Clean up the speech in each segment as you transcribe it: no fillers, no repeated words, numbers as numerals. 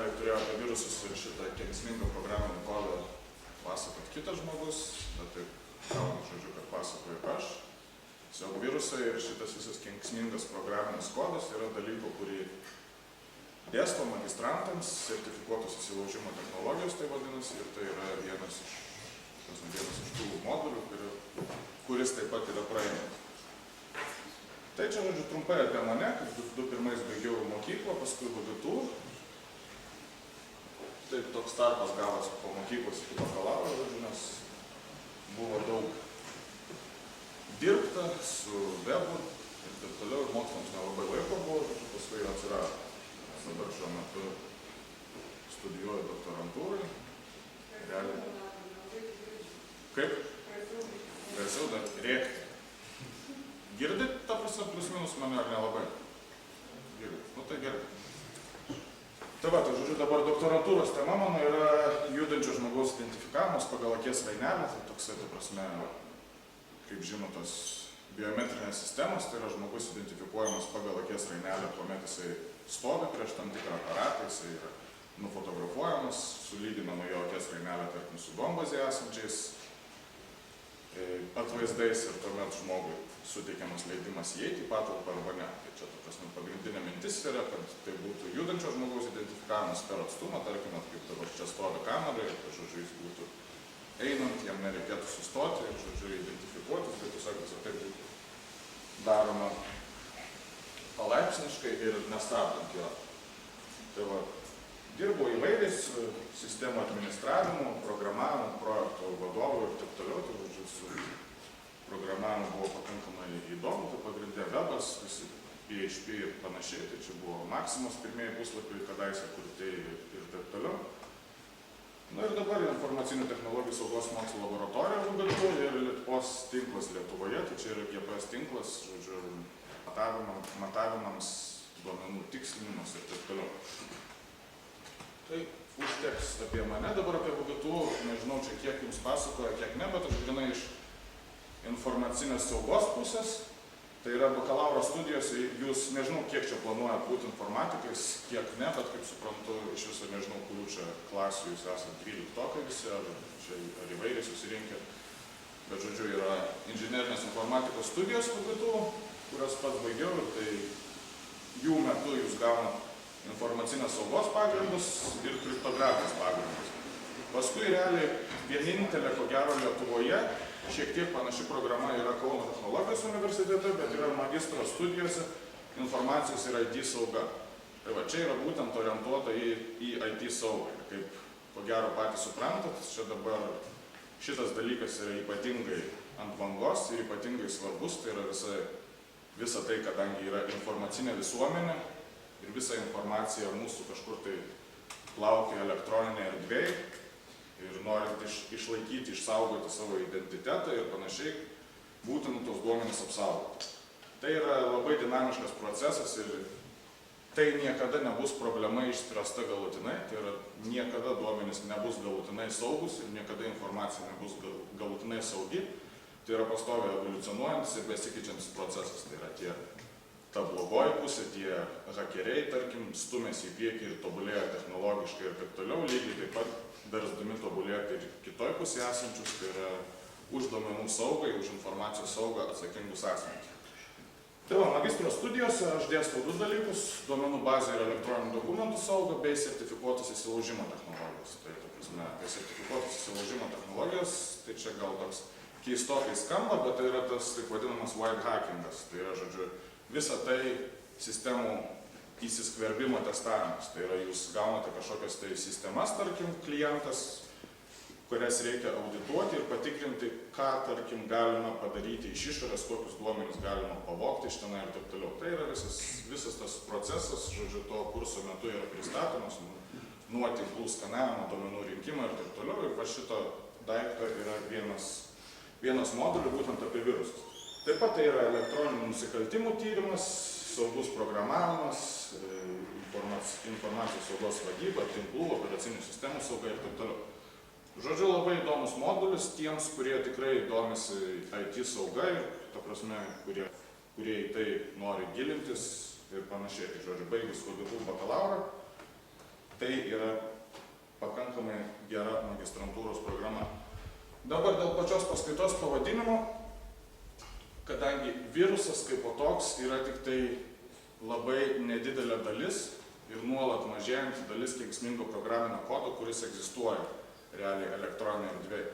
realiai turėjo apie virusus ir šitą kenksmingą programinį kodą pasakot kitas žmogus, bet taip gaunu žodžiu, kad pasakoju aš. Tiesiog virusai ir šitas visas kenksmingas programinis kodas yra dalyko, kurį dėsto magistrantams, sertifikuotos įsilaužimo technologijos, tai vadinasi, ir tai yra vienas iš tų modulių, kuris taip pat yra praėjimas. Tai čia, žodžiu, trumpai apie mane, kad 2001 baigiau mokyklą, paskui VGTU. Taip toks tarpas gavosi po mokyklos iki bakalauro, žodžiu, nes buvo daug dirbta su webu ir taip toliau, ir mokslams nelabai laiko buvo, žodžiu, paskui atsirado. Dabar šiuo metu studijuoju doktorantūrai. Kaip? Garsiau dar rėkti. Girdit, ta prasme, plius minus mane ar nelabai? Girdit. Nu tai gerai. Tai va, tai žodžiu, dabar doktorantūros tema mano yra judančio žmogaus identifikavimas pagal akies rainelę. Tai toksai, ta prasme, kaip žinotos biometrinės sistemos, tai yra žmogus identifikuojamas pagal akies rainelę, kuomet jisai stovi prieš tam tikrą aparatą, jisai yra nufotografuojamas, sulyginama jo akies rainelę, tarkim, su duombazėje esančiais atvaizdais ir tuomet žmogui suteikiamas leidimas įeiti į patalpą arba ne. Tai čia, ta prasme, pagrindinė mintis yra, kad tai būtų judančio žmogaus identifikavimas per atstumą, tarkime, kaip dabar čia stovi kamera ir, žodžiu, jis būtų einant, jam nereikėtų sustoti ir, žodžiu, identifikuotis, bet tiesiog visą tai būtų daroma palaipsniškai ir nestabdant jo. Tai va, dirbau įvairiais sistemų administravimu, programavimu, projektų vadovu ir taip toliau, tai žodžiu, su programavimu buvo pakankamai įdomu, tai pagrindė webas, visi PHP ir panašiai, tai čia buvo Maximos pirmieji puslapiai, kadaise kurti ir taip toliau. Na ir dabar informacinių technologijų saugos mokslo laboratorija VGTU ir Lietuvos tinklas Lietuvoje, tai čia yra GPS tinklas, žodžiu, matavimams, duomenų tikslinimas ir taip toliau. Tai užteks apie mane, dabar apie VGTU, nežinau čia kiek jums pasakoja, kiek ne, bet aš grynai iš informacinės saugos pusės. Tai yra bakalauro studijose, jūs nežinau kiek čia planuoja būti informatikais, kiek ne, bet kaip suprantu, iš viso nežinau, kurių čia klasių jūs esate 12-tokai visi, ar įvairiai susirinkę. Bet žodžiu, yra inžinerinės informatikos studijos VGTU, kurias pats baigiau, ir tai jų metu jūs gaunat informacinės saugos pagrindus ir kriptografijos pagrindus. Paskui realiai vienintelė, ko gero, Lietuvoje, šiek tiek panaši programa yra Kauno technologijos universitete, bet yra magistro studijose informacijos ir IT sauga. Tai va, čia yra būtent orientuota į IT saugą. Kaip, ko gero, patys suprantat, čia dabar šitas dalykas yra ypatingai ant bangos ir ypatingai svarbus. Tai yra visa tai, kadangi yra informacinė visuomenė ir visa informacija mūsų kažkur tai plaukia elektroninėje erdvėje. Ir norint išlaikyti, išsaugoti savo identitetą ir panašiai, būtent tos duomenys apsaugoti. Tai yra labai dinamiškas procesas ir tai niekada nebus problema išspręsta galutinai, tai yra niekada duomenys nebus galutinai saugus ir niekada informacija nebus galutinai saugi. Tai yra pastoviai evoliucionuojantis ir besikeičiantis procesas. Tai yra ta blogoji pusė, tie hakeriai, tarkim, stumėsi į priekį ir tobulėja technologiškai ir taip toliau, lygiai taip pat versdami tobulėti ir kitoj pusėje esančius, tai yra už duomenų saugai, už informacijos saugą atsakingus asmenys. Tai va, magistro studijose aš dėstau du dalykus - duomenų bazė ir elektroninių dokumentų sauga bei sertifikuotos įsilaužimo technologijos. Tai, ta prasme, apie sertifikuotos įsilaužimo technologijos, tai čia gal toks keistokai skamba, bet tai yra tas taip vadinamas white hackingas. Tai yra, žodžiu, visa tai sistemų įsiskverbimo testavimas. Tai yra, jūs gaunate kažkokias tai sistemas, tarkim, klientas, kurias reikia audituoti ir patikrinti, ką, tarkim, galima padaryti iš išorės, kokius duomenis galima pavogti iš tenai ir taip toliau. Tai yra visas tas procesas, žodžiu, to kurso metu yra pristatomas, nuo tinklų skanavimo, duomenų rinkimo ir taip toliau. Ir va šito daikto yra vienas modulių būtent apie virusus. Taip pat tai yra elektroninių nusikaltimų tyrimas, saugus programavimas, informacijos saugos vadyba, tinklų, operacinių sistemų sauga ir taip toliau. Žodžiu, labai įdomus modulis tiems, kurie tikrai domisi IT sauga ir, ta prasme, kurie į tai nori gilintis ir panašiai. Tai, žodžiu, baigus VGTU bakalaurą, tai yra pakankamai gera magistrantūros programa. Dabar dėl pačios paskaitos pavadinimo, kadangi virusas kaip po toks yra tik tai labai nedidelė dalis ir nuolat mažėjanti dalis kenksmingo programinio kodo, kuris egzistuoja realiai elektroninėje erdvėje.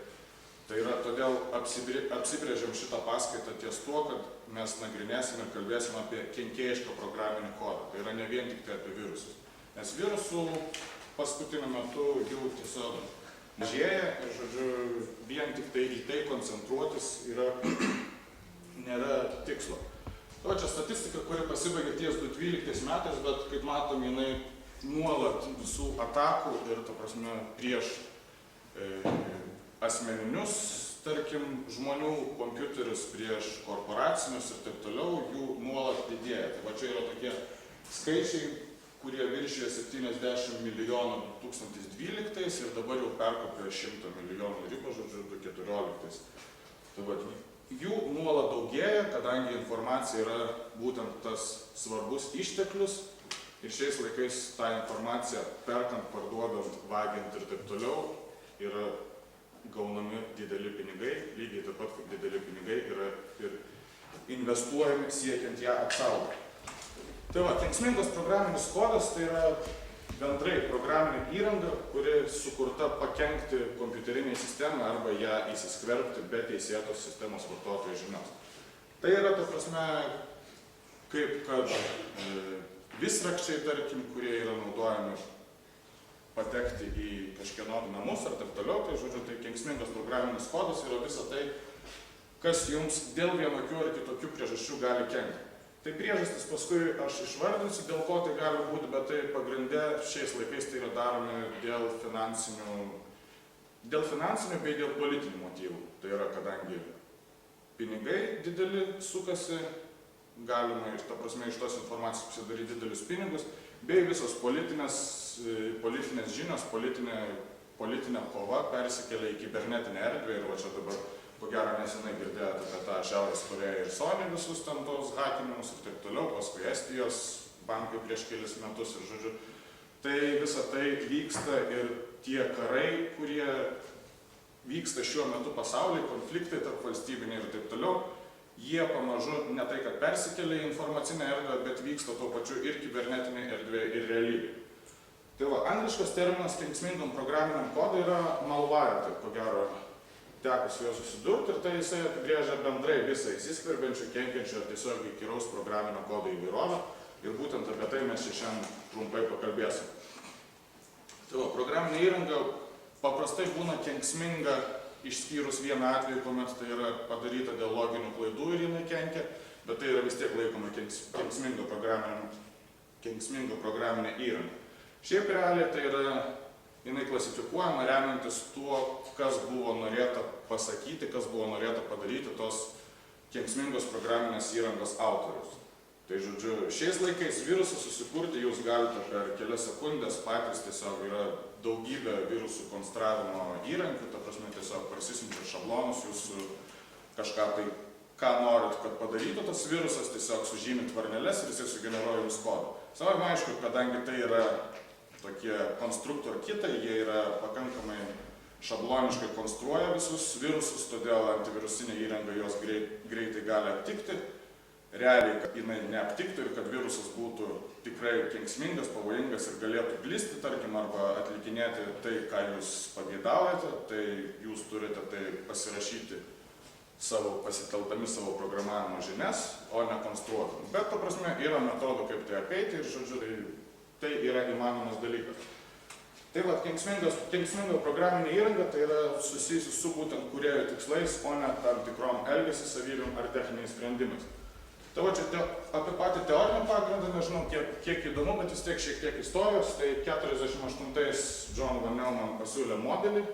Tai yra, todėl apsibrėžiam šitą paskaitą ties tuo, kad mes nagrinėsim ir kalbėsim apie kenkėjišką programinį kodą. Tai yra ne vien tik tai apie virusus. Nes virusų paskutiniu metu jų tiesiog mažėja ir, žodžiu, vien tik tai į tai koncentruotis nėra tikslo. O čia statistika, kuri pasibaigė ties 2012 metais, bet kaip matom, jinai nuolat visų atakų ir, ta prasme, prieš asmeninius, tarkim, žmonių kompiuterius prieš korporacinius ir taip toliau, jų nuolat didėja. Tai va čia yra tokie skaičiai, kurie viršė 70 milijonų 2012 ir dabar jau perkopė 100 milijonų ribą, žodžiu, 2014. Tai va, jų nuolat daugėja, kadangi informacija yra būtent tas svarbus išteklius ir šiais laikais tą informaciją perkant, parduodant, vagiant ir taip toliau yra gaunami dideli pinigai, lygiai taip pat kaip dideli pinigai yra ir investuojami siekiant ją apsaugoti. Tai va, kenksmingas programinis kodas tai yra bendrai programinė įranga, kuri sukurta pakenkti kompiuteriniai sistemai arba ją įsiskverbti be teisėtos sistemos vartotojų žinios. Tai yra, ta prasme, kaip kad visrakčiai, tarkim, kurie yra naudojami patekti į kažkieno namus ar taip toliau, tai žodžiu, tai kenksmingas programinis kodas yra visa tai, kas jums dėl vienokių ar kitokių priežasčių gali kenkti. Tai priežastis paskui aš išvardinsiu, dėl ko tai gali būti, bet tai pagrinde šiais laikais tai yra daromi dėl finansinių bei dėl politinių motyvų. Tai yra, kadangi pinigai dideli sukasi, galima ir, ta prasme, iš tos informacijos pasidaryti didelius pinigus, bei visos politinės žinios, politinė kova persikelia į kibernetinę erdvę ir va čia dabar, ko gero, nesenai girdėjote apie tą Šiaurės Korėją ir Sony visus ten tos hakinimus ir taip toliau, paskui Estijos bankai prieš kelis metus ir, žodžiu, tai visa tai vyksta ir tie karai, kurie vyksta šiuo metu pasaulyje, konfliktai tarp valstybiniai ir taip toliau, jie pamažu ne tai, kad persikelia į informacinę erdvę, bet vyksta tuo pačiu ir kibernetinė erdvė ir realybė. Tai va, angliškas terminas kenksmingam programiniam kodui yra malware, tai ko gero teko su juo susidurti ir tai jisai apibrėžia bendrai visą įsiskverbiančių, kenkiančių ar tiesiog įkyraus programinio kodo įvairovę ir būtent apie tai mes šiandien trumpai pakalbėsim. Tai va, programinė įranga paprastai būna kenksminga išskyrus vieną atvejį, kuomet tai yra padaryta dėl loginių klaidų ir jinai kenkia, bet tai yra vis tiek laikoma kenksminga programinė įranga. Šiaip realiai tai yra, jinai klasifikuojama remiantis tuo, kas buvo norėta pasakyti, kas buvo norėta padaryti tos kenksmingos programinės įrangos autorius. Tai žodžiu, šiais laikais virusą susikurti jūs galite per kelias sekundės, patys tiesiog yra daugybė virusų konstravimo įrankių, ta prasme tiesiog parsisiunčia šablonus, jūs kažką tai, ką norit, kad padarytų tas virusas, tiesiog sužymit varneles ir jisai sugeneruoja jums kodą. Savai aišku, kadangi tai yra tokie konstruktor kitai, jie yra pakankamai šabloniškai konstruoja visus virusus, todėl antivirusinė įranga jos greitai gali aptikti. Realiai, kad jinai neaptiktų ir kad virusas būtų tikrai kenksmingas, pavojingas ir galėtų plisti, tarkim, arba atlikinėti tai, ką jūs pageidaujate, tai jūs turite tai pasirašyti pasitelkdami savo programavimo žinias, o ne konstruoti. Bet, ta prasme, yra metodų, kaip tai apeiti ir, žodžiu, tai yra įmanomas dalykas. Tai va, kenksminga programinė įranga tai yra susijusi su būtent kūrėjų tikslais, o ne tam tikrom elgesio savybėm ar techniniais sprendimais. Tai va, čia apie patį teorinį pagrindą, nežinau, kiek įdomu, bet vis tiek šiek tiek istorijos. Tai 48-ais John Van Neumann pasiūlė modelį,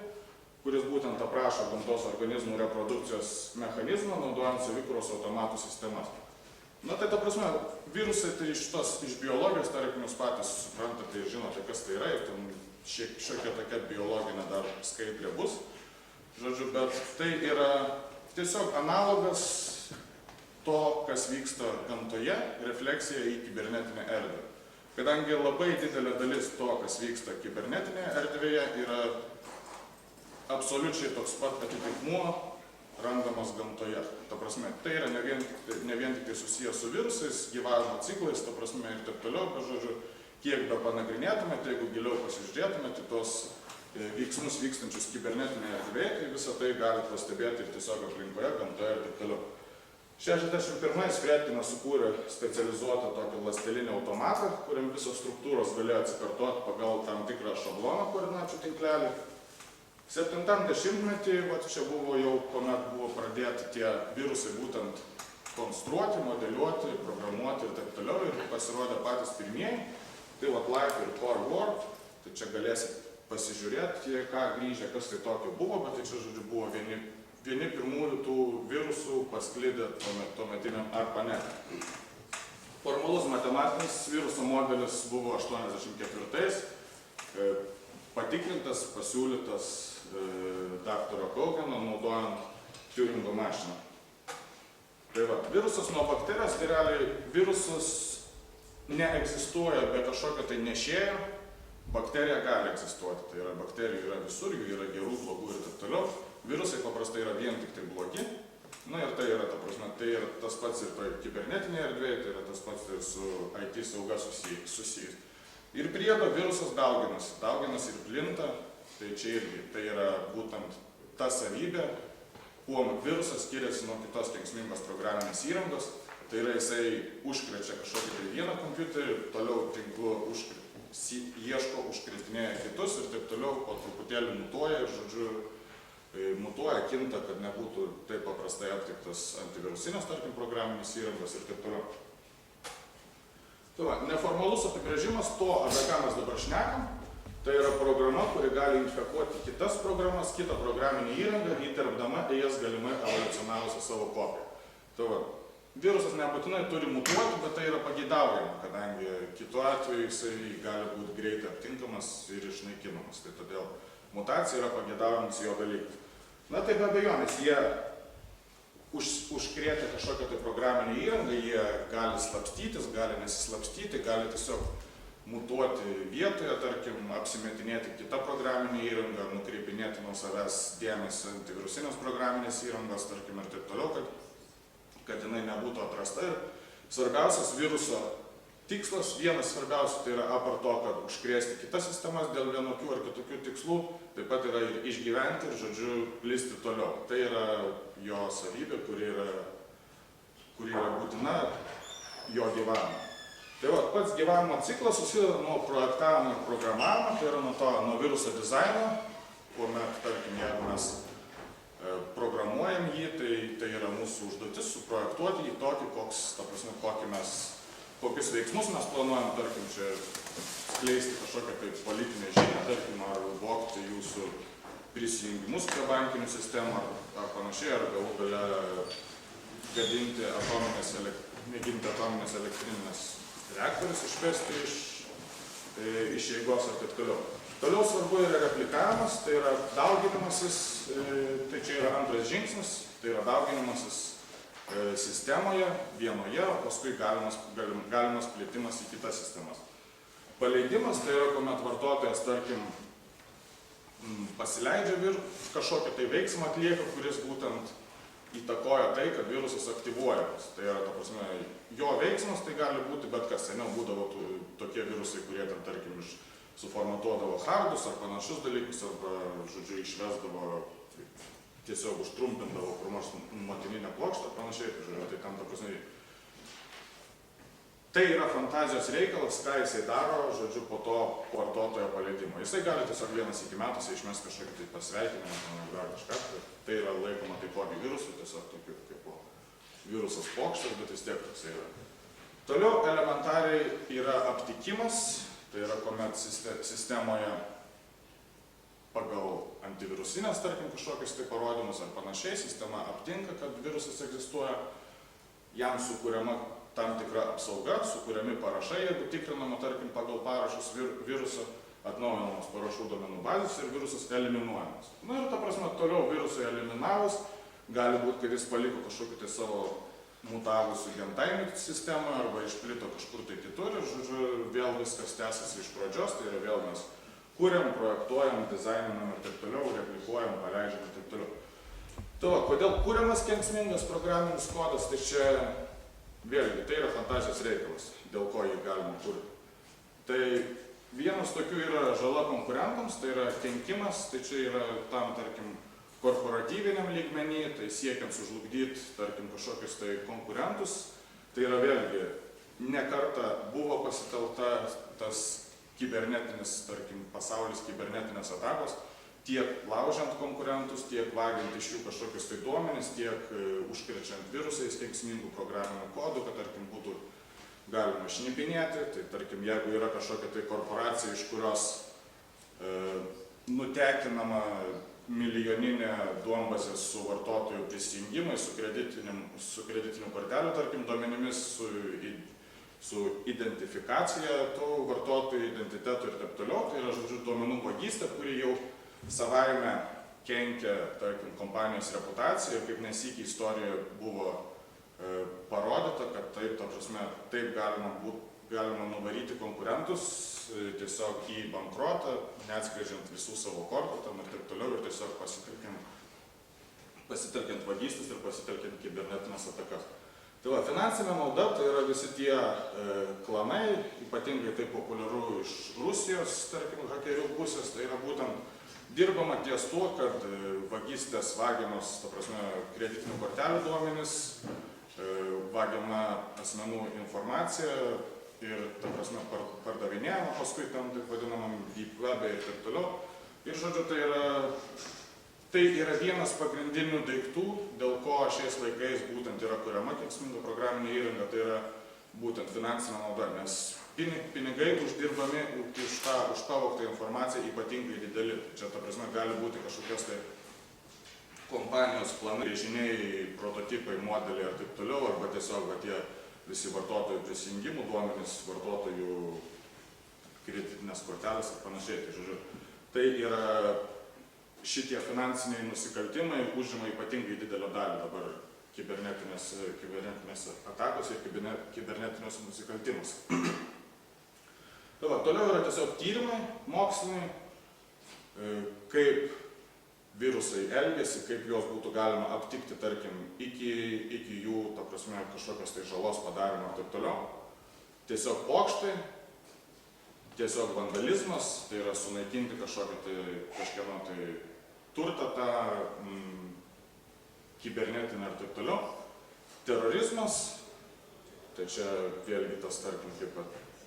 kuris būtent aprašo gamtos organizmų reprodukcijos mechanizmą, naudojant savikūros automatų sistemas. Na tai, ta prasme, virusai tai iš biologijos, tarkim, jūs patys suprantate ir žinote, kas tai yra, ir ten šiokia tokia biologinė dar skaidrė bus. Žodžiu, bet tai yra tiesiog analogas to, kas vyksta gamtoje, refleksija į kibernetinę erdvę. kadangi labai didelė dalis to, kas vyksta kibernetinėje erdvėje, yra absoliučiai toks pat atitikmuo randamas gamtoje. Ta prasme, tai yra ne vien tik tai susijęs su virusais, gyvavimo ciklais, ta prasme ir taip toliau, bet žodžiu, kiek be panagrinėtumėte, jeigu giliau pasižiūrėtumėte tos veiksmus vykstančius kibernetinėje erdvėje, tai visą tai galite pastebėti ir tiesiog aplinkoje, gamtoje ir taip toliau. 61-ais Fredkinas sukūrė specializuotą tokį ląstelinį automatą, kuriam visos struktūros galėjo atsikartoti pagal tam tikrą šabloną koordinačių tinklelį. 70-metį, čia buvo jau, kuomet buvo pradėti tie virusai būtent konstruoti, modeliuoti, programuoti ir taip toliau, ir pasirodė patys pirmieji. Tai Life ir Core World, tai čia galėsit pasižiūrėti, ką grįžę, kas tai tokio buvo, bet tai čia, žodžiu, buvo vieni pirmųjų tų virusų pasklidę tuometiniam ARPANET. Formalus matematinis viruso modelis buvo 84-ais, patikrintas, pasiūlytas daktaro Kaugeno, naudojant Turingo mašiną. Tai va, virusas nuo bakterijos, tai realiai virusas neegzistuoja be kažkokio tai nešėjo, bakterija gali egzistuoti, tai yra bakterijų yra visur, jų yra gerų, blogų ir taip toliau. Virusai paprastai yra vien tik tai blogi, na ir tai yra, ta prasme, tai yra tas pats ir toj kibernetinėje erdvėje, tai yra tas pats ir su IT sauga susijęs. Ir priedo virusas dauginasi ir plinta, tai čia irgi, tai yra būtent ta savybė, kuo virusas skiriasi nuo kitos kenksmingos programinės įrangos, tai yra jisai užkrečia kažkokį tai vieną kompiuterį, toliau tinklu ieško, užkretinėja kitus ir taip toliau, po truputėlį mutuoja ir, žodžiu, mutuoja, kinta, kad nebūtų taip paprastai aptiktas antivirusinės, tarkim, programinės įrangos ir taip toliau. Tai va, neformalus apibrėžimas to, apie ką mes dabar šnekam, tai yra programa, kuri gali infekuoti kitas programas, kitą programinę įrangą, įterpdama į jas galimai evoliucionavusią savo kopiją. Tai va, virusas nebūtinai turi mutuoti, bet tai yra pageidaujama, kadangi kitu atveju jisai gali būti greitai aptinkamas ir išnaikinamas. Tai todėl mutacija yra pageidaujamas jo dalykas. Na tai be abejonės, jie užkrėtę kažkokią tai programinę įrangą, jie gali slapstytis, gali nesislapstyti, gali tiesiog mutuoti vietoje, tarkim, apsimetinėti kitą programinę įrangą, nukreipinėti nuo savęs dėmesį antivirusinės programinės įrangos, tarkim, ir taip toliau, kad jinai nebūtų atrasta. Ir svarbiausias viruso tikslas, vienas svarbiausių, tai yra apart to, kad užkrėsti kitas sistemas dėl vienokių ar kitokių tikslų, taip pat yra ir išgyventi ir, žodžiu, plisti toliau. Tai yra jo savybė, kuri yra būtina jo gyvavimui. Tai va, pats gyvavimo ciklas susideda nuo projektavimo ir programavimo, tai yra nuo viruso dizaino, kuomet, tarkim, jeigu mes programuojam jį, tai yra mūsų užduotis suprojektuoti jį tokį, kokius veiksmus mes planuojam, tarkim, čia skleisti kažkokią tai politinę žinią, tarkim, ar vogti jūsų prisijungimus prie bankinių sistemų ar panašiai, ar galų gale gadinti atominės elektrinės reaktorius, išvesti iš eigos ir taip toliau. Toliau svarbu yra replikavimas, tai yra dauginimasis, tai čia yra antras žingsnis, tai yra dauginimasis sistemoje vienoje, o paskui galimas plėtimas į kitas sistemas. Paleidimas tai yra, kuomet vartotojas, tarkim, pasileidžia kažkokią tai veiksmą atlieka, kuris būtent įtakoja tai, kad virusas aktyvuojamas. Tai yra, ta prasme, jo veiksmas tai gali būti bet kas. Seniau būdavo tokie virusai, kurie ten, tarkim, suformatuodavo hardus ar panašius dalykus, arba, žodžiu, išvesdavo, tiesiog užtrumpindavo kur nors motininę plokštę ar panašiai. Tai tam, ta prasme, tai yra fantazijos reikalas, ką jisai daro, žodžiu, po to vartotojo paleidimo. Jisai gali tiesiog vienas iki metuose išmesti kažkokį tai pasveikinimą, ar kažką. Tai yra laikoma taipogi virusų, tiesiog tokiu kaip virusas pokštas, bet vis tiek toks yra. Toliau elementariai yra aptikimas, tai yra kuomet sistemoje pagal antivirusinės, tarkim, kažkokius tai parodymus ar panašiai, sistema aptinka, kad virusas egzistuoja, jam sukuriama tam tikra apsauga, sukuriami parašai, jeigu tikrinama, tarkim, pagal parašus viruso, atnaujinamos parašų duomenų bazės ir virusas eliminuojamas. Na ir ta prasme, toliau virusui eliminavus, gali būti, kad jis paliko kažkokį tai savo mutavusių gentainių sistemą arba išplito kažkur tai kitur ir, žodžiu, vėl viskas tęsiasi iš pradžios, tai yra vėl mes kuriam, projektuojam, dizaininam ir taip toliau, replikuojam, paleidžiam ir taip toliau. Tai va, kodėl kuriamas kenksmingas programinis kodas, tai čia vėlgi, tai yra fantazijos reikalas, dėl ko jį galima kurti. Tai vienas tokių yra žala konkurentams, tai yra kenkimas, tai čia yra tam, tarkim, korporatyviniam lygmenį, tai siekiant sužlugdyti, tarkim, kažkokius tai konkurentus, tai yra vėlgi, ne kartą buvo pasitelta tas kibernetinis, tarkim, pasaulis kibernetinės atakos, tiek laužiant konkurentus, tiek vagiant iš jų kažkokius tai duomenis, tiek užkrečiant virusais kenksmingų programinių kodų, kad, tarkim, būtų galima šnipinėti, tai, tarkim, jeigu yra kažkokia tai korporacija, iš kurios nutekinama milijoninė duombazė su vartotojų prisijungimais, su kreditinių kortelių, tarkim, duomenimis, su identifikacija tų vartotojų identitetų ir taip toliau. Tai yra, žodžiu, duomenų vagystė, kuri jau savaime kenkia, tarkim, kompanijos reputacijai ir kaip nesykį istorijoje buvo parodyta, kad taip, ta prasme, taip galima nuvaryti konkurentus tiesiog į bankrotą, neatskleidžiant visų savo kortų tam ir taip toliau, ir tiesiog pasitelkiant vagystis ir pasitelkiant kibernetinės atakas. Tai va, finansinė nauda tai yra visi tie klanai, ypatingai tai populiaru iš Rusijos, tarkim, hakerių pusės, tai yra būtent dirbama ties tuo, kad vagystės vagiamos, ta prasme, kreditinių kortelių duomenys, vagiama asmenų informacija ir, ta prasme, pardavinėjama paskui tam taip vadinamam deep web ir taip toliau. Ir, žodžiu, tai yra vienas pagrindinių daiktų, dėl ko šiais laikais būtent yra kuriama kenksminga programinė įranga, tai yra būtent finansinė nauda, nes pinigai uždirbami už pavogtą informaciją ypatingai dideli. Čia, ta prasme, gali būti kažkokios tai kompanijos planai, žiniai, prototipai, modeliai ir taip toliau, arba tiesiog tie visi vartotojų prisijungimų duomenys, vartotojų kreditinės kortelės ir panašiai. Tai, žodžiu, tai yra šitie finansiniai nusikaltimai užima ypatingai didelę dalį dabar kibernetinės atakos ir kibernetinius nusikaltimus. Toliau yra tiesiog tyrimai moksliniai, kaip virusai elgiasi, kaip juos būtų galima aptikti, tarkim, iki jų, ta prasme, kažkokios tai žalos padarimo ir taip toliau. Tiesiog pokštai, tiesiog vandalizmas, tai yra sunaikinti kažkieno tai turtą tą kibernetinę ir taip toliau. Terorizmas, tai čia vėlgi tas, tarkim, kaip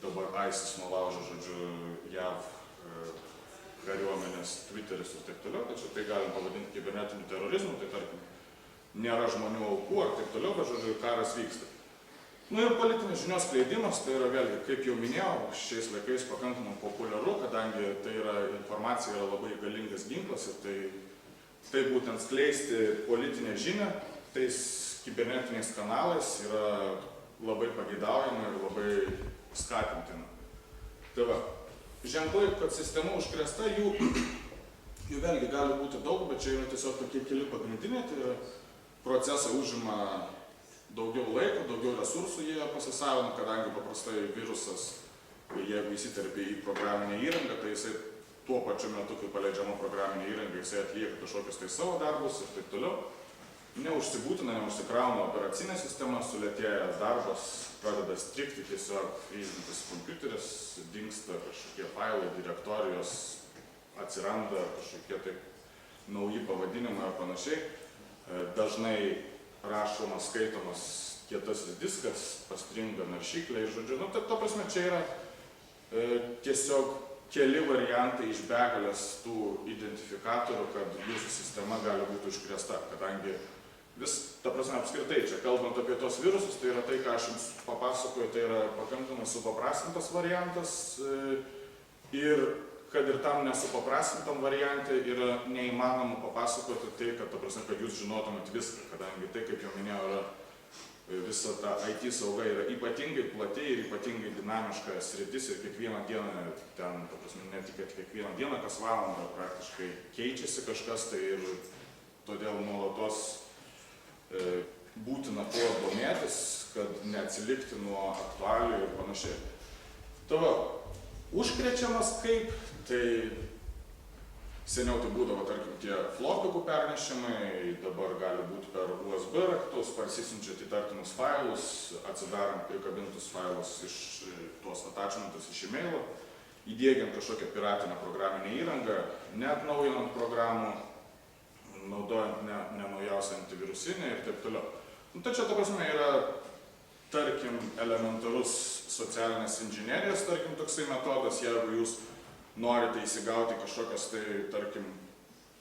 dabar ISIS nulaužo, žodžiu, JAV kariuomenės, Twitteris ir taip toliau, tačiau tai galim pavadinti kibernetiniu terorizmu, tai tarkim, nėra žmonių aukų ar taip toliau, bet, žodžiu, karas vyksta. Ir politinis žinios skleidimas, tai yra vėlgi, kaip jau minėjau, šiais laikais pakankamai populiaru, kadangi tai yra informacija yra labai galingas ginklas ir tai būtent skleisti politinę žinią, tais kibernetiniais kanalais yra labai pageidaujama ir labai skatintina. Tai va, ženklai, kad sistema užkrėsta, jų vėlgi gali būti daug, bet čia yra tiesiog tokie keli pagrindiniai, tai yra procesai užima daugiau laiko, daugiau resursų jie pasisavina, kadangi paprastai virusas, jeigu įsiterpia į programinę įrangą, tai jisai tuo pačiu metu, kai paleidžiama programinė įranga, jisai atlieka kažkokius tai savo darbus ir taip toliau. Neužsibūtina, neužsikrauna operacinė sistema, sulėtėja darbas, pradeda strikti, tiesiog fryzintis kompiuteris, dingsta kažkokie failai, direktorijos, atsiranda kažkokie taip nauji pavadinimai ar panašiai. Dažnai rašomas, skaitomas kietasis diskas, pastringa naršykliai, žodžiu. Ta prasme, čia yra tiesiog keli variantai iš begalės tų identifikatorių, kad jūsų sistema gali būti užkrėsta, kadangi ta prasme, apskritai, čia kalbant apie tos virusus, tai yra tai, ką aš jums papasakoju, tai yra pakankamai supaprastintas variantas ir kad ir tam nesupaprastintam variantui yra neįmanoma papasakoti tai, kad, ta prasme, kad jūs žinotumėt viską, kadangi tai, kaip jau minėjau, yra visa ta IT sauga yra ypatingai plati ir ypatingai dinamiška sritis ir kiekvieną dieną ten, ta prasme, ne tik kiekvieną dieną, kas valandą praktiškai keičiasi kažkas, tai ir todėl nuolatos būtina tuo domėtis, kad neatsilikti nuo aktualijų ir panašiai. Tai va, užkrečiamas kaip, tai seniau tai būdavo, tarkim, tie flopikų pernešimai, dabar gali būti per USB raktus, parsisiunčiat įtartinus failus, atsidarant prikabintus failus iš tuos attachmentus iš e-mailo, įdiegiant kažkokią piratinę programinę įrangą, neatnaujinant programų, naudojant ne naujausią antivirusinę ir taip toliau. Tai čia, ta prasme, yra, tarkim, elementarus socialinės inžinerijos, tarkim, toksai metodas, jeigu jūs norite įsigauti kažkokias tai, tarkim,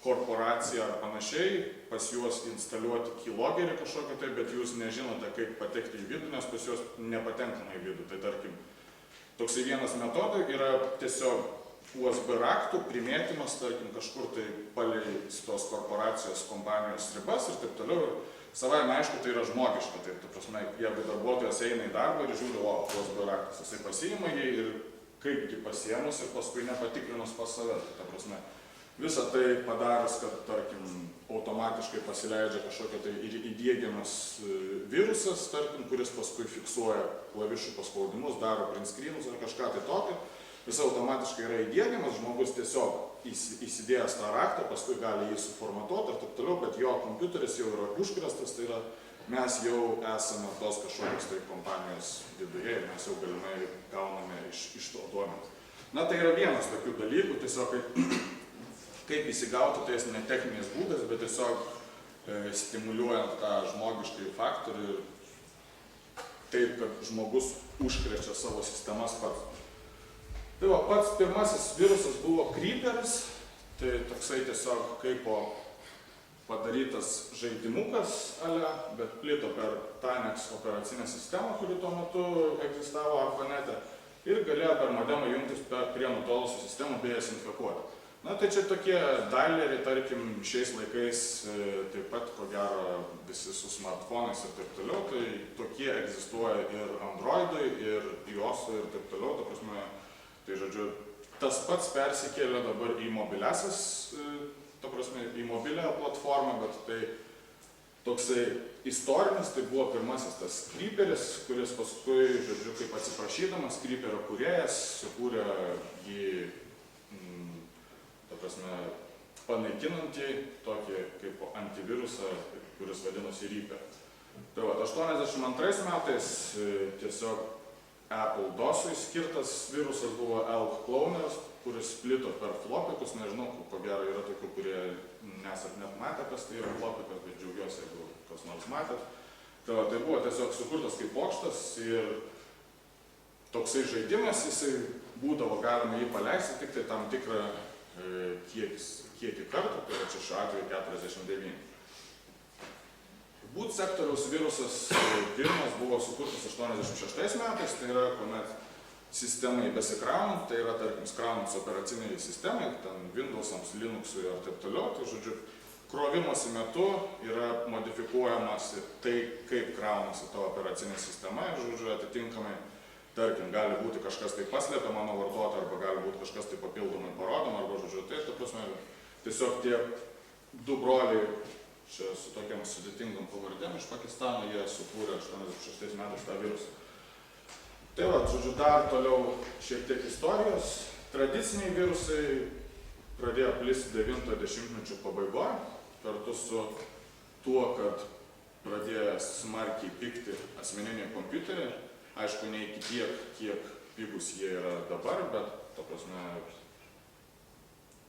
korporaciją ar panašiai, pas juos instaliuoti keyloggerį kažkokią tai, bet jūs nežinote, kaip patekti į vidų, nes pas juos nepatenkama į vidų. Tai, tarkim, toksai vienas metodai yra tiesiog USB raktų primėtymas, tarkim, kažkur tai palei tos korporacijos kompanijos ribas ir taip toliau. Savaime aišku, tai yra žmogiška. Tai, ta prasme, jeigu darbuotojas eina į darbą ir žiūri, o, USB raktas, jisai pasiima jį ir kaipgi pasiėmus ir paskui nepatikrinus pas save. Ta prasme, visą tai padaręs, kad, tarkim, automatiškai pasileidžia kažkokia tai įdiegiamas virusas, tarkim, kuris paskui fiksuoja klavišų paspaudimus, daro print screenus ar kažką tai tokio. Jis automatiškai yra įdiegiamas, žmogus tiesiog įsidėjęs tą raktą, paskui gali jį suformatuoti ir taip toliau, bet jo kompiuteris jau yra užkrėstas, tai yra mes jau esame tos kažkokios tai kompanijos viduje ir mes jau galimai gauname iš to duomenys. Na, tai yra vienas tokių dalykų, tiesiog kaip įsigauti tais ne techniniais būdais, bet tiesiog stimuliuojant tą žmogiškai faktorių ir taip, kad žmogus užkrečia savo sistemas pats. Tai va, pats pirmasis virusas buvo Creeperis, tai toksai tiesiog kaipo padarytas žaidimukas, bet plito per Tinex operacinę sistemą, kuri tuo metu egzistavo ARPANET-e ir galėjo per modemą jungtis prie nutolusių sistemų bei jas infekuoti. Na, tai čia tokie daileriai, tarkim, šiais laikais taip pat, ko gero, visi su smartfonais ir taip toliau, tai tokie egzistuoja ir Androidui, ir iOS'ui ir taip toliau, ta prasme, tai žodžiu, tas pats persikėlė dabar į mobiliasias, ta prasme, į mobilią platformą, bet tai toksai istorinis, tai buvo pirmasis tas Creeperis, kuris paskui, žodžiu, kaip atsiprašydamas, Creeperio kūrėjas sukūrė jį, ta prasme, panaikinantį tokį kaip antivirusą, kuris vadinosi Reaper. Tai va, 82 metais tiesiog Apple DOS'ui skirtas virusas buvo Elk Cloner, kuris plito per flopikus, nežinau, ko gero yra tokių, kurie nesat net matę, kas tai yra flopikas, bet džiaugiuosi, jeigu kas nors matėt. Tai buvo tiesiog sukurtas kaip pokštas ir toksai žaidimas, jisai būdavo galima jį paleisti tik tai tam tikrą kiekį kartų, tai yra čia šiuo atveju 49. Boot sektoriaus virusas pirmas buvo sukurtas 86 metais, tai yra, kuomet sistemai besikraunant, tai yra, tarkim, skraunant operaciniai sistemai, ten Windows'ams, Linux'ui ir taip toliau, tai žodžiu, krovimosi metu yra modifikuojamas tai, kaip kraunasi ta operacinė sistema ir, žodžiu, atitinkamai, tarkim, gali būti kažkas tai paslėpiama nuo vartotojo, arba gali būti kažkas tai papildomai parodoma, arba, žodžiu, tai, ta prasme, tiesiog tie du broliai, čia su tokiam sudėtingom pavardėm iš Pakistano, jie sukūrė 86 metais tą virusą. Tai va, žodžiu, dar toliau šiek tiek istorijos. Tradiciniai virusai pradėjo plisti 90-mečio pabaigoje, kartu su tuo, kad pradėjo smarkiai pigti asmeniniai kompiuteriai. Aišku, ne iki tiek, kiek pigus jie yra dabar, bet, ta prasme,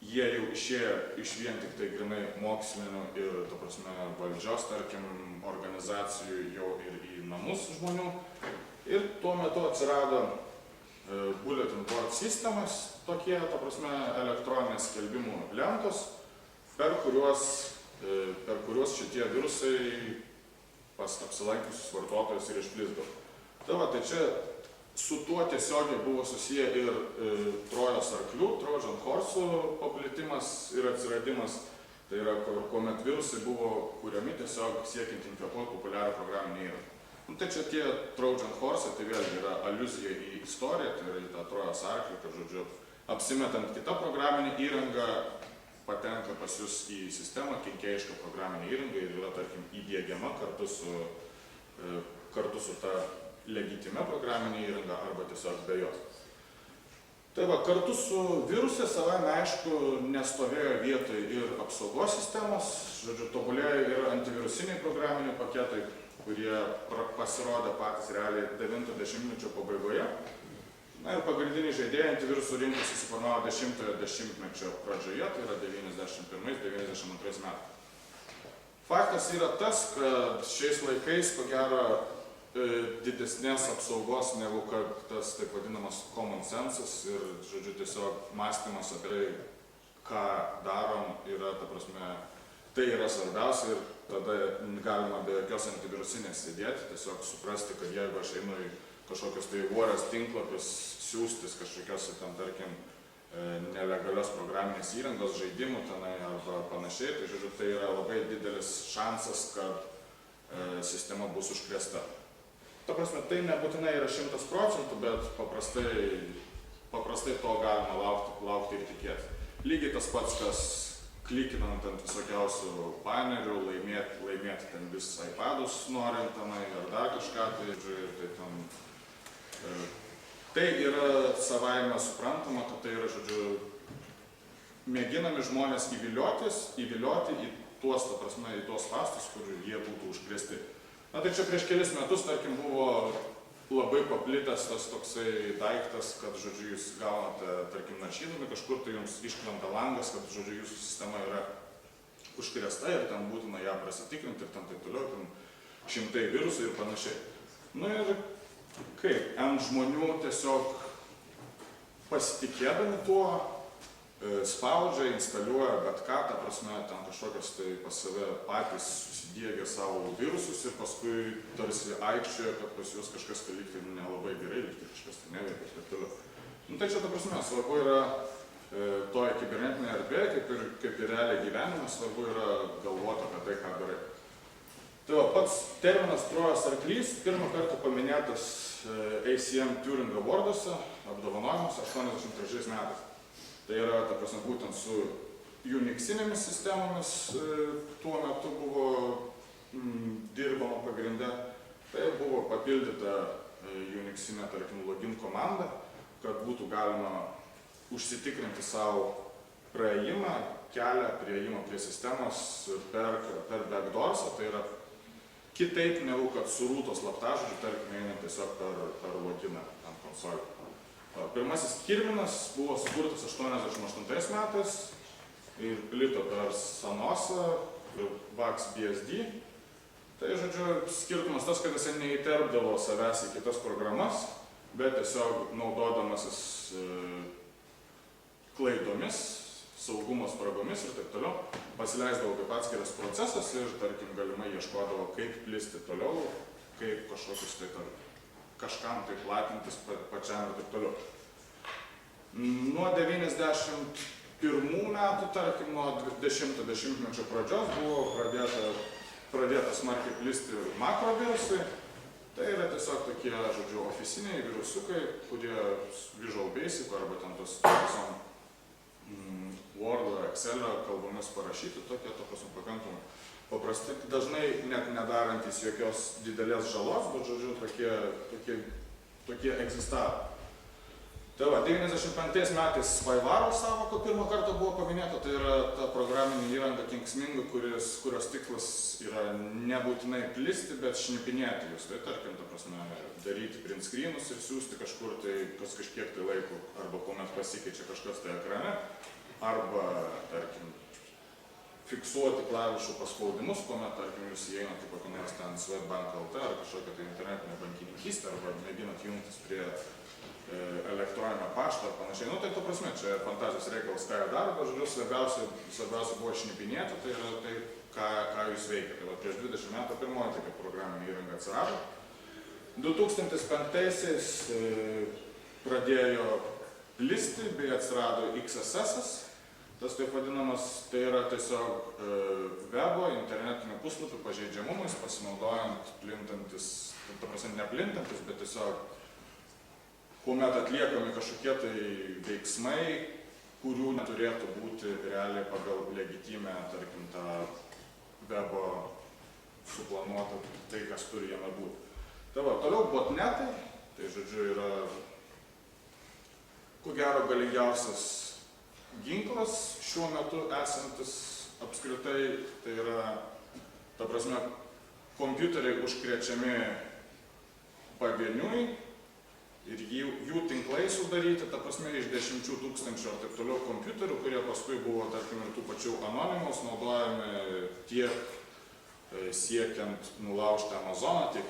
jie jau išėjo iš vien tik tai grinai mokslinių ir, ta prasme, valdžios, tarkim, organizacijų jau ir į namus žmonių. Ir tuo metu atsirado bulletin board sistemas, tokie, ta prasme, elektroninės skelbimų lentos, per kuriuos šitie virusai pas apsilankiusius vartotojus ir išplisdavo. Tai va, tai čia su tuo tiesiogiai buvo susiję ir Trojos arklių, Trojan Horse'ų paplitimas ir atsiradimas. Tai yra, kuomet virusai buvo kuriami tiesiog siekiant infekuoti populiarią programinę įrangą. Tai čia tie Trojan Horse'ai, tai vėlgi yra aliuzija į istoriją, tai yra į tą Trojos arklį, kad, žodžiu, apsimetant kitą programinę įrangą, patenka pas jūs į sistemą kenkėjiška programinė įranga ir yra, tarkim, įdiegiama kartu su ta legitimia programinė įranga arba tiesiog be jos. Tai va, kartu su virusais savame aišku nestovėjo vietoj ir apsaugos sistemos, žodžiu, tobulėjo ir antivirusiniai programiniai paketai, kurie pasirodė patys realiai 90-mečio pabaigoje. Na ir pagrindiniai žaidėjai antivirusų rinkos susiformavo 10-mečio pradžioje, tai yra 91-92 metais. Faktas yra tas, kad šiais laikais, ko gero, didesnės apsaugos negu kad tas taip vadinamas common sensas ir, žodžiu, tiesiog mąstymas apie tai, ką darom, yra, ta prasme, tai yra svarbiausia ir tada galima be jokios antivirusinės sėdėti, tiesiog suprasti, kad jeigu aš einu į kažkokius tai vorės tinklapius, siūstis kažkokios, ten, tarkim, nelegalios programinės įrangos, žaidimų tenai arba panašiai, tai, žodžiu, tai yra labai didelis šansas, kad sistema bus užkrėsta. Ta prasme, tai nebūtinai yra 100%, bet paprastai to galima laukti ir tikėti. Lygiai tas pats, kas klikinant ant visokiausių banerių, laimėti ten vis iPadus norint tenai ar dar kažką, tai yra savaime suprantama, kad tai yra, žodžiu, mėginami žmonės įvilioti į tuos, ta prasme, į tuos spąstus, kur jie būtų užkrėsti. Na tai čia prieš kelis metus, tarkim, buvo labai paplitęs tas toksai daiktas, kad, žodžiu, jūs gaunate, tarkim, naršydami kažkur, tai jums iškrenta langas, kad, žodžiu, jūsų sistema yra užkrėsta ir ten būtina ją prasitikrinti ir ten taip toliau, ten šimtai virusų ir panašiai. Nu ir kaip, žmonių tiesiog pasitikėdami tuo, spaudžia, instaliuoja bet ką, ta prasme, ten kažkokios tai pas save patys susidiegia savo virusus ir paskui tarsi aikščioja, kad pas juos kažkas tai lygtai nelabai gerai, lygtai kažkas tai neveikia ir taip toliau. Nu tai čia, ta prasme, svarbu yra toje kibernetinėje erdvėje, kaip ir realiai gyvenime, svarbu yra galvoti apie tai, ką darai. Tai va, pats terminas Trojos arklys pirmą kartą paminėtas ACM Turing Awarduose, apdovanojimuose 83 metais. Tai yra, ta prasme, būtent su Unixinėmis sistemomis tuo metu buvo dirbama pagrinde. Tai buvo papildyta Unixinė, tarkim, login komanda, kad būtų galima užsitikrinti savo praėjimą, kelią prieėjimą prie sistemos per backdoorsą. Tai yra kitaip negu kad su rūtos slaptažodžiu, tarkim, einant tiesiog per loginą ant konsolį. Pirmasis kirminas buvo sukurtas 88 metais ir plito per Sanosą ir VaxBSD. Tai, žodžiu, skirtumas tas, kad jis neįterpdavo savęs į kitas programas, bet tiesiog naudodamasis klaidomis, saugumo spragomis ir taip toliau, pasileisdavo kaip atskiras procesas ir, tarkim, galimai ieškodavo, kaip plisti toliau, kaip kažkokius tai kažkam tai platintis pačiam ir taip toliau. Nuo 91 metų, tarkim, nuo 10-mečio pradžios buvo pradėta smarkiai plisti makrovirusai. Tai yra tiesiog tokie, žodžiu, oficiniai virusiukai, kurie Visual Basic arba ten tos Word, Excel kalbomis parašyti, tokie pakankamai paprasti, dažnai net nedarantys jokios didelės žalos, bet, žodžiu, tokie egzistavo. Tai va, 95 metais Spywaro sąvoka pirmą kartą buvo paminėta, tai yra ta programinė įranga kenksminga, kurios tikslas yra nebūtinai plisti, bet šnipinėti jūs. Tai, tarkim, ta prasme, daryti print screenus ir siūsti kažkur tai kas kažkiek tai laiko, arba kuomet pasikeičia kažkas tai ekrane, arba, tarkim, fiksuoti klavišų paspaudimus, kuomet, tarkim, jūs įeinat į kokį nors ten Swedbank LT ar kažkokią tai internetinę bankininkystę, arba mėginat jungtis prie elektroninio pašto ar panašiai. Nu, tai, ta prasme, čia fantazijos reikalas, ką jie daro, bet, žodžiu, svarbiausia buvo šnipinėti, tai yra tai, ką jūs veikia. Tai va, prieš 20 metų pirmoji tokia programinė įranga atsirado. 2005-aisiais pradėjo plisti, bei atsirado XSS-as. Tas taip vadinamas, tai yra tiesiog webo, internetinio puslapio pažeidžiamumais, pasinaudojant plintantis, ta prasme, neplintantis, bet tiesiog kuomet atliekami kažkokie tai veiksmai, kurių neturėtų būti realiai pagal legitimę, tarkim, tą webo suplanuotą tai, kas turi jame būti. Tai va, toliau botnetai, tai žodžiu yra, ko gero, galingiausias ginklas šiuo metu esantis apskritai, tai yra, ta prasme, kompiuteriai užkrečiami pavieniui ir jų tinklai sudaryti, ta prasme, iš 10 000 ar taip toliau kompiuterių, kurie paskui buvo, tarkim, ir tų pačių Anonymous naudojami tiek siekiant nulaužti Amazoną, tiek